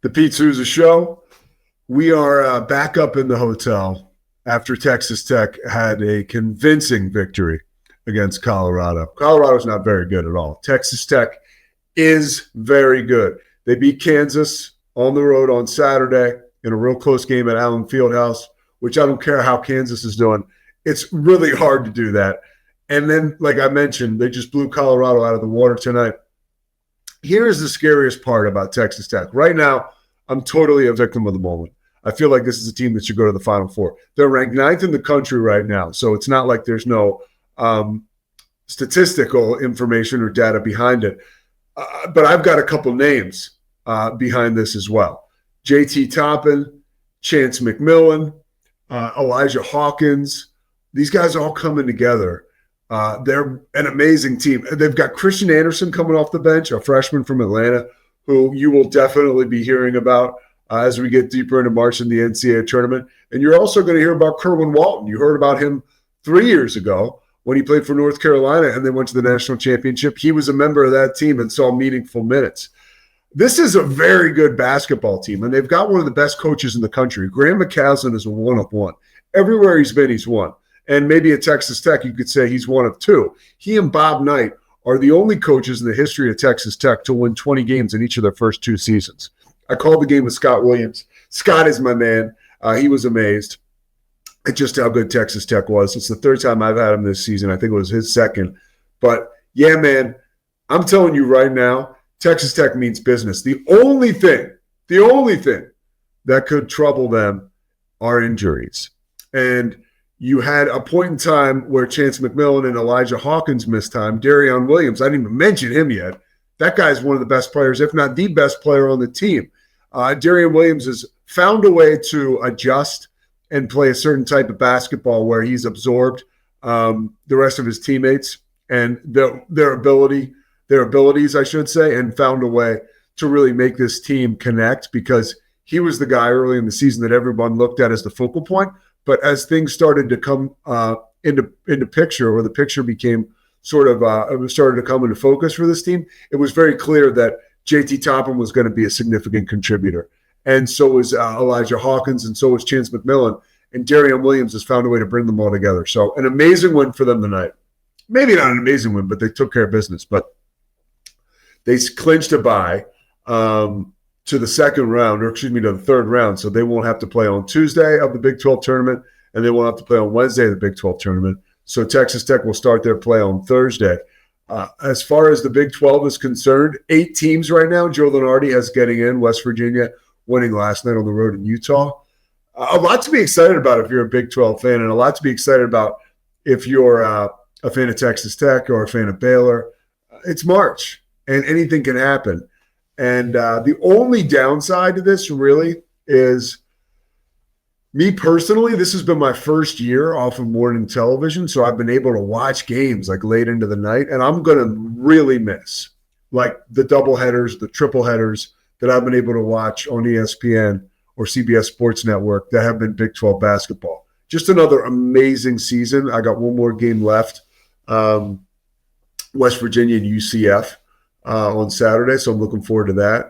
The Pete Souza Show. We are back up in the hotel after Texas Tech had a convincing victory against Colorado. Colorado's not very good at all. Texas Tech is very good. They beat Kansas on the road on Saturday in a real close game at Allen Fieldhouse, which I don't care how Kansas is doing. It's really hard to do that. And then, like I mentioned, they just blew Colorado out of the water tonight. Here is the scariest part about Texas Tech. Right now, I'm totally a victim of the moment. I feel like this is a team that should go to the Final Four. They're ranked 9th in the country right now, so it's not like there's no statistical information or data behind it. But I've got a couple names behind this as well. JT Toppin, Chance McMillan, Elijah Hawkins. These guys are all coming together. They're an amazing team. They've got Christian Anderson coming off the bench, a freshman from Atlanta, who you will definitely be hearing about as we get deeper into March in the NCAA tournament. And you're also going to hear about Kerwin Walton. You heard about him 3 years ago when he played for North Carolina and then went to the national championship. He was a member of that team and saw meaningful minutes. This is a very good basketball team, and they've got one of the best coaches in the country. Graham McCaslin is a one of one. Everywhere he's been, he's won. And maybe at Texas Tech, you could say he's one of two. He and Bob Knight are the only coaches in the history of Texas Tech to win 20 games in each of their first 2 seasons. I called the game with Scott Williams. Scott is my man. He was amazed at just how good Texas Tech was. It's the 3rd time I've had him this season. I think it was his 2nd. But, yeah, man, I'm telling you right now, Texas Tech means business. The only thing that could trouble them are injuries. And you had a point in time where Chance McMillan and Elijah Hawkins missed time. Darion Williams, I didn't even mention him yet. That guy's one of the best players, if not the best player on the team. Darion Williams has found a way to adjust and play a certain type of basketball where he's absorbed the rest of his teammates and their abilities, I should say, and found a way to really make this team connect, because he was the guy early in the season that everyone looked at as the focal point. But as things started to come into picture, or the picture became it started to come into focus for this team, it was very clear that JT Toppin was going to be a significant contributor. And so was Elijah Hawkins, and so was Chance McMillan. And Darion Williams has found a way to bring them all together. So an amazing win for them tonight. Maybe not an amazing win, but they took care of business. But they clinched a bye to the 2nd round, or to the 3rd round. So they won't have to play on Tuesday of the Big 12 tournament, and they won't have to play on Wednesday of the Big 12 tournament. So Texas Tech will start their play on Thursday. As far as the Big 12 is concerned, 8 teams right now. Joe Lunardi has getting in. West Virginia winning last night on the road in Utah. A lot to be excited about if you're a Big 12 fan, and a lot to be excited about if you're a fan of Texas Tech or a fan of Baylor. It's March, and anything can happen. And the only downside to this really is, me personally, this has been my first year off of morning television, so I've been able to watch games like late into the night, and I'm going to really miss like the double headers, the triple headers that I've been able to watch on ESPN or CBS Sports Network that have been Big 12 basketball. Just another amazing season. I got one more game left, West Virginia and UCF on Saturday, so I'm looking forward to that.